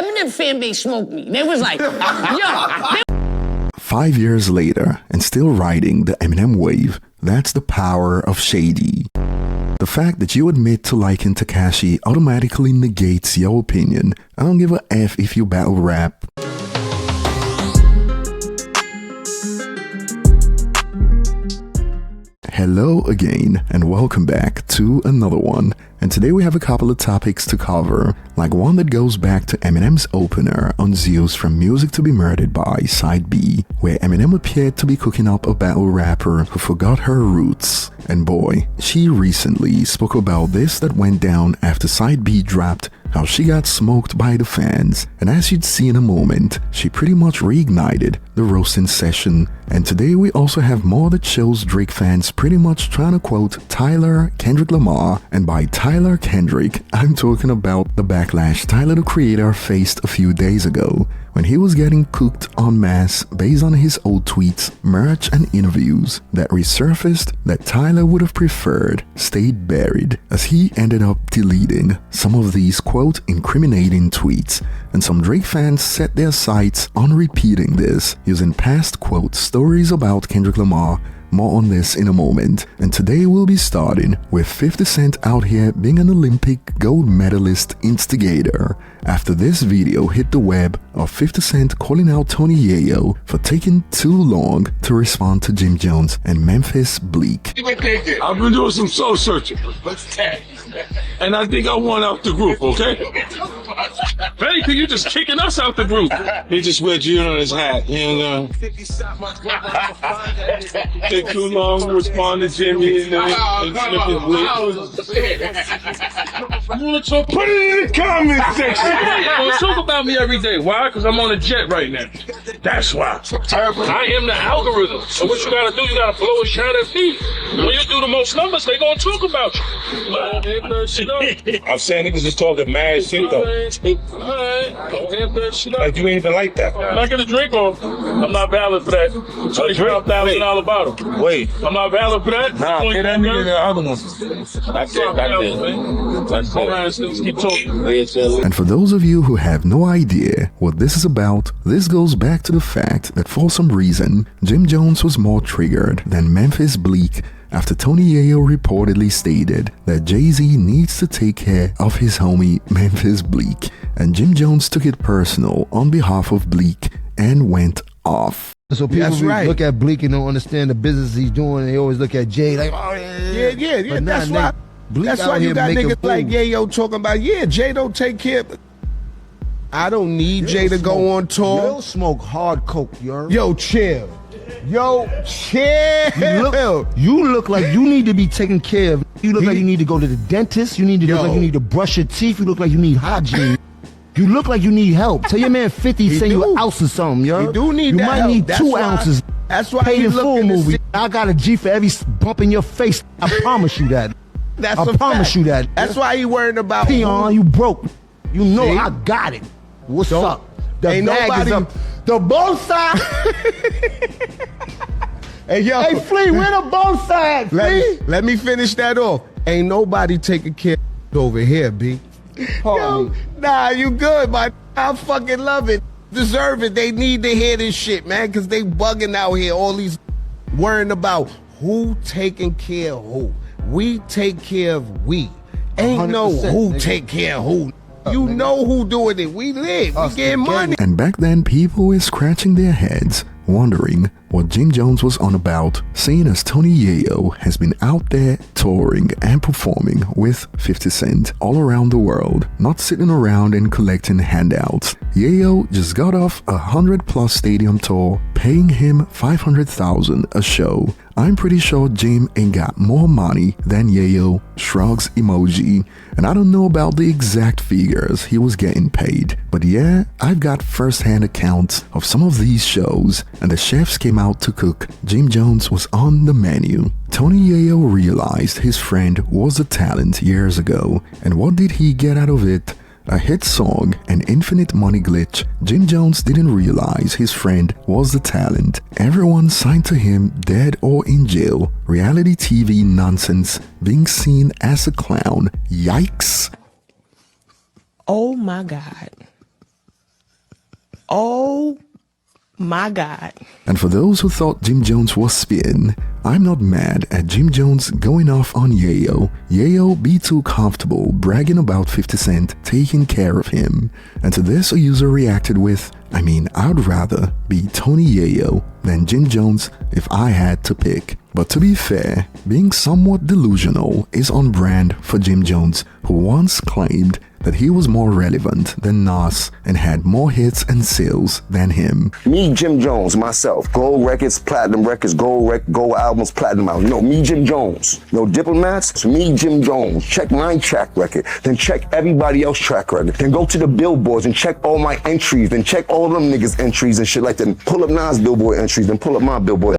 Eminem fan base smoked me. They was like, yo. 5 years later, and still riding the Eminem wave, that's the power of Shady. The fact that you admit to liking Tekashi automatically negates your opinion. I don't give a F if you battle rap. Hello again, and welcome back to another one. And today we have a couple of topics to cover, like one that goes back to Eminem's opener on Zeus from Music to be Murdered By Side B, where Eminem appeared to be cooking up a battle rapper who forgot her roots. And boy, she recently spoke about this that went down after Side B dropped, how she got smoked by the fans, and as you'd see in a moment, she pretty much reignited the roasting session. And today we also have more that shows Drake fans pretty much trying to quote Tyler Kendrick Lamar, and by Tyler Kendrick, I'm talking about the backlash Tyler the Creator faced a few days ago, when he was getting cooked en masse based on his old tweets, merch and interviews that resurfaced that Tyler would have preferred stayed buried, as he ended up deleting some of these quote incriminating tweets, and some Drake fans set their sights on repeating this using past quote stories about Kendrick Lamar. More on this in a moment, and today we'll be starting with 50 Cent out here being an Olympic gold medalist instigator, after this video hit the web of 50 Cent calling out Tony Yayo for taking too long to respond to Jim Jones and Memphis Bleak. I've been doing some soul searching, and I think I won out the group, okay? Hey, cause you just kicking us out the group. He just wear June on his hat, you know. Take too long to respond to Jimmy and Memphis Bleak. Put it in the comment section. Don't talk about me every day. Why? Because I'm on a jet right now. That's why. I am the algorithm. So what you gotta do, you gotta blow a shot at me. When you do the most numbers, they gonna talk about you. I'm saying niggas is talking mad shit though. Like you ain't even like that. I'm not gonna drink on. I'm not valid for that. $25,000 bottle. Wait. I'm not valid for that. Nah, get that nigga in the other one. That's it. Keep talking. And for those of you who have no idea what this is about, this goes back to the fact that for some reason, Jim Jones was more triggered than Memphis Bleak after Tony Yayo reportedly stated that Jay-Z needs to take care of his homie Memphis Bleak, and Jim Jones took it personal on behalf of Bleak and went off. So people look at Bleak and don't understand the business he's doing. They always look at Jay like, oh yeah. That's why. That's why you got niggas like Yayo talking about, Jay don't take care of. I don't need Jay to go on tour. Yo, smoke hard coke, yo. Yo, chill. You look like you need to be taken care of. You look like you need to go to the dentist. You need to look like you need to brush your teeth. You look like you need hygiene. You look like you need help. Tell your man 50 say you an ounce or something, yo. You do need that might help. need 2 ounces. That's why paid you in full movie. See. I got a G for every bump in your face. I promise you that. I promise you that. That's why you worried about Peon, you broke. You know I got it. What's up? The ain't bag nobody, is up. The both sides. Hey, Flea, where the both sides, Flea? Let me finish that off. Ain't nobody taking care of over here, B. Yo, nah, you good, man. I fucking love it. Deserve it. They need to hear this shit, man, because they bugging out here. All these worrying about who taking care of who. We take care of we. Ain't no who nigga. Take care of who. You know who doing it. We live. We get money. And back then, people were scratching their heads, wondering what Jim Jones was on about, seeing as Tony Yayo has been out there touring and performing with 50 Cent all around the world, not sitting around and collecting handouts. Yayo just got off a 100+ stadium tour, paying him $500,000 a show. I'm pretty sure Jim ain't got more money than Yayo, shrugs emoji, and I don't know about the exact figures he was getting paid. But yeah, I've got first-hand accounts of some of these shows, and the chefs came out to cook. Jim Jones was on the menu. Tony Yayo realized his friend was a talent years ago, and what did he get out of it? A hit song, an infinite money glitch. Jim Jones didn't realize his friend was the talent. Everyone signed to him dead or in jail. Reality TV nonsense, being seen as a clown. Yikes. Oh my God. Oh my God. And for those who thought Jim Jones was spitting, I'm not mad at Jim Jones going off on Yayo. Yayo be too comfortable bragging about 50 Cent taking care of him. And to this a user reacted with, I mean, I'd rather be Tony Yayo than Jim Jones if I had to pick. But to be fair, being somewhat delusional is on brand for Jim Jones, who once claimed that he was more relevant than Nas and had more hits and sales than him. Me, Jim Jones, myself, gold records, platinum records, gold albums, platinum albums. No, me, Jim Jones. No diplomats, me, Jim Jones. Check my track record, then check everybody else's track record. Then go to the billboards and check all my entries, then check all them niggas' entries and shit like that. And pull up Nas' billboard entries, then pull up my billboard.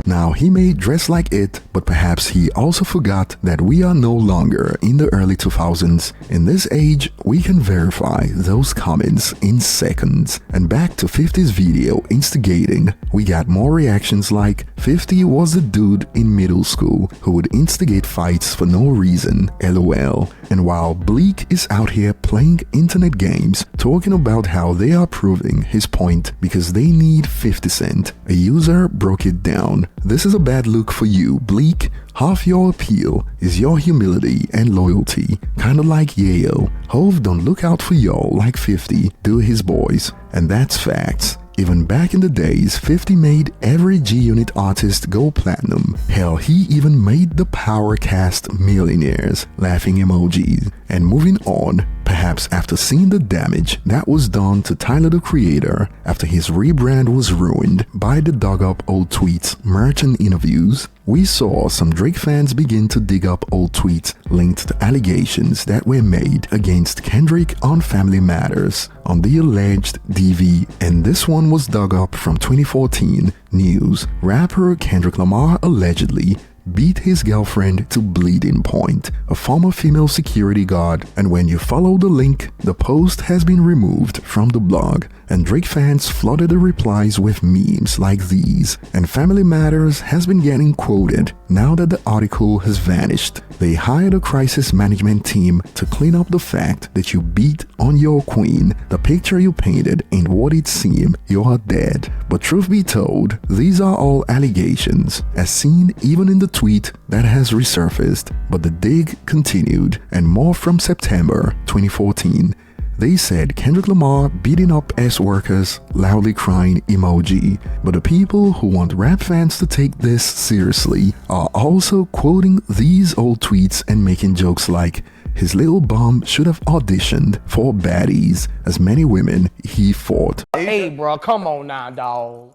Now, he may dress like it, but perhaps he also forgot that we are no longer in the early 2000s. In this age, we can verify those comments in seconds. And back to 50's video instigating, we got more reactions like 50 was the dude in middle school who would instigate fights for no reason, lol. And while Bleak is out here playing internet games, talking about how they are proving his point because they need 50 Cent, a user broke it down. This is a bad look for you, Bleak. Half your appeal is your humility and loyalty, kinda like Yayo. Hove don't look out for y'all like 50 do his boys, and that's facts. Even back in the days, 50 made every G-Unit artist go platinum. Hell, he even made the Powercast millionaires, laughing emojis. And moving on, perhaps after seeing the damage that was done to Tyler the Creator after his rebrand was ruined by the dug up old tweets, merch and interviews, we saw some Drake fans begin to dig up old tweets linked to allegations that were made against Kendrick on Family Matters on the alleged DV, and this one was dug up from 2014 news. Rapper Kendrick Lamar allegedly beat his girlfriend to bleeding point, a former female security guard, and when you follow the link, the post has been removed from the blog, and Drake fans flooded the replies with memes like these, and Family Matters has been getting quoted now that the article has vanished. They hired a crisis management team to clean up the fact that you beat on your queen. The picture you painted ain't what it seemed, you're dead. But truth be told, these are all allegations, as seen even in the tweet that has resurfaced, but the dig continued, and more from September 2014. They said Kendrick Lamar beating up S-workers, loudly crying emoji. But the people who want rap fans to take this seriously are also quoting these old tweets and making jokes like, his little bum should have auditioned for baddies, as many women he fought. Hey, bro, come on now, dawg.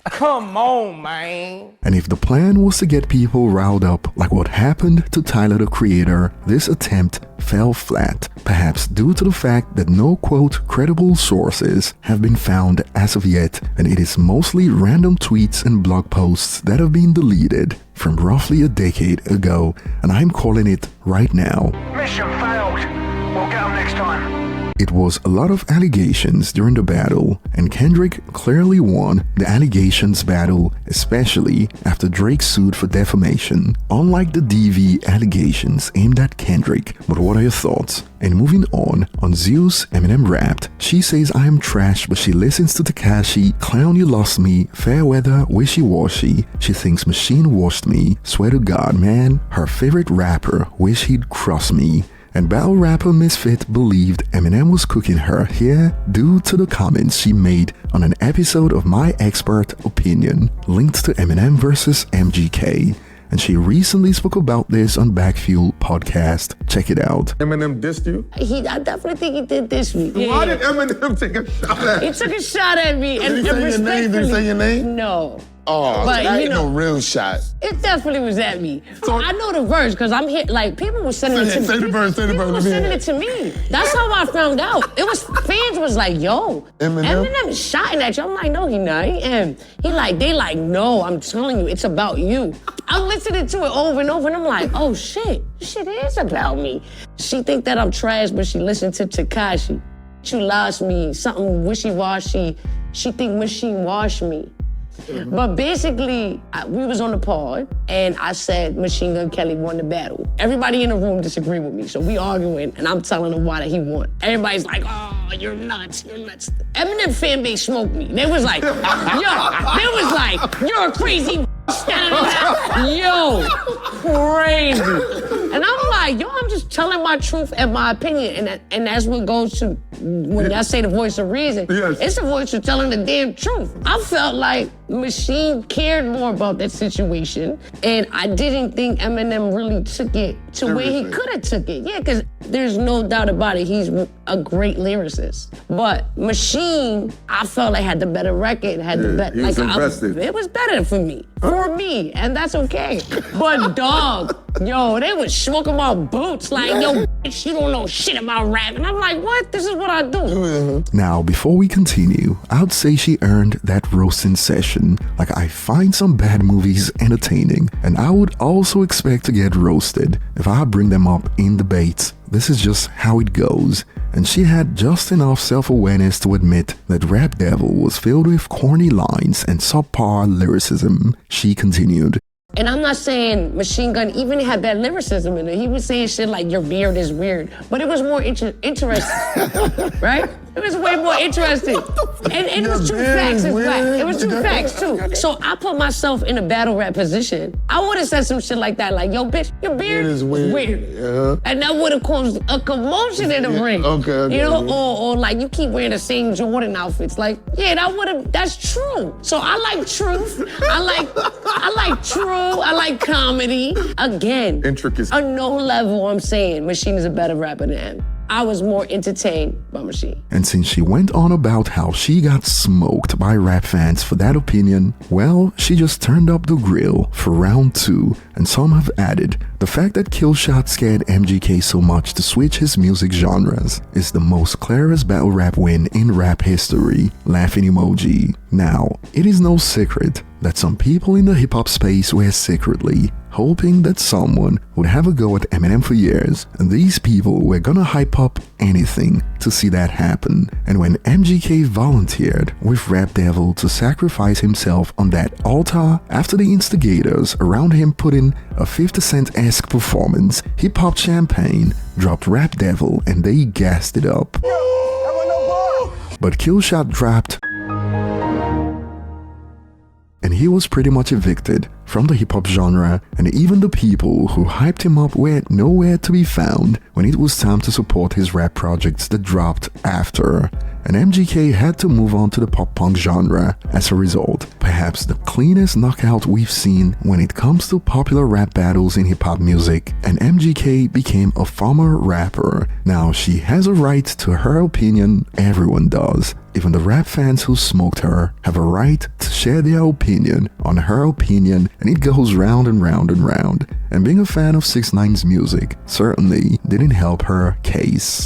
Come on, man. And if the plan was to get people riled up like what happened to Tyler the Creator, this attempt fell flat, perhaps due to the fact that no quote credible sources have been found as of yet, and it is mostly random tweets and blog posts that have been deleted from roughly a decade ago, and I'm calling it right now. Mission failed. We'll get them next time. It was a lot of allegations during the battle, and Kendrick clearly won the allegations battle, especially after Drake sued for defamation, unlike the DV allegations aimed at Kendrick. But what are your thoughts? And moving on Zeus, Eminem rapped, she says I am trash but she listens to Tekashi, clown you lost me, fair weather, wishy-washy, she thinks machine washed me, swear to God man, her favorite rapper, wish he'd cross me. And battle rapper Misfit believed Eminem was cooking her here due to the comments she made on an episode of My Expert Opinion linked to Eminem vs MGK. And she recently spoke about this on Backfuel podcast. Check it out. Eminem dissed you? I definitely think he did diss me. Why did Eminem take a shot at you? He took a shot at me. Did he say your name? Did he say your name? No. Oh, But, that you ain't know- no real shot. It definitely was at me. So- I know the verse because I'm here. Like people were sending it to me. Say the verse. People Let were me sending hear it to me. That's how I found out. It was fans was like, "Yo, Eminem? Eminem is shouting at you." I'm like, "No, he not." They like, "No, I'm telling you, it's about you." I'm listening to it over and over, and I'm like, "Oh shit, this shit is about me." She think that I'm trash, but she listened to Tekashi. You lost me, something wishy-washy. She think when she washed me. But basically, we was on the pod, and I said Machine Gun Kelly won the battle. Everybody in the room disagreed with me, so we arguing, and I'm telling them why that he won. Everybody's like, oh, you're nuts, you're nuts. Eminem fan base smoked me. They was like, you're a crazy standing there. Yo, crazy. And I'm like, yo, I'm just telling my truth and my opinion. And that's what goes to, when I say the voice of reason, it's the voice of telling the damn truth. I felt like Machine cared more about that situation, and I didn't think Eminem really took it to where he could have took it. Yeah, because there's no doubt about it, he's a great lyricist. But Machine, I felt like had the better record, had the better, like it was better for me, and that's okay. But dog, yo, they was smoking my boots like, yo, bitch, you don't know shit about rap. And I'm like, what? This is what I do. Now, before we continue, I'd say she earned that roasting session. Like, I find some bad movies entertaining, and I would also expect to get roasted if I bring them up in debates. This is just how it goes. And she had just enough self-awareness to admit that Rap Devil was filled with corny lines and subpar lyricism. She continued. And I'm not saying Machine Gun even had bad lyricism in it. He was saying shit like, your beard is weird. But it was more interesting, right? It was way more interesting. And it was two facts as well. It was two facts too. So I put myself in a battle rap position. I would have said some shit like that, like, yo, bitch, your beard is weird. And that would have caused a commotion in the ring. You know, or like, you keep wearing the same Jordan outfits. Like, yeah, that's true. So I like truth. I like true. I like comedy. Again, intricacy. On no level, I'm saying Machine is a better rapper than him. I was more entertained by Machine. And since she went on about how she got smoked by rap fans for that opinion, well, she just turned up the grill for round 2, and some have added, the fact that Killshot scared MGK so much to switch his music genres is the most clearest battle rap win in rap history. Laughing emoji. Now, it is no secret that some people in the hip-hop space were secretly hoping that someone would have a go at Eminem for years, and these people were gonna hype up anything to see that happen. And when MGK volunteered with Rap Devil to sacrifice himself on that altar after the instigators around him put in a 50 Cent-esque performance, he popped champagne, dropped Rap Devil, and they gassed it up. But Killshot dropped, and he was pretty much evicted from the hip-hop genre, and even the people who hyped him up were nowhere to be found when it was time to support his rap projects that dropped after. And MGK had to move on to the pop-punk genre as a result. Perhaps the cleanest knockout we've seen when it comes to popular rap battles in hip-hop music, and MGK became a former rapper. Now, she has a right to her opinion, everyone does. Even the rap fans who smoked her have a right to share their opinion on her opinion, and it goes round and round and round. And being a fan of 6ix9ine's music certainly didn't help her case.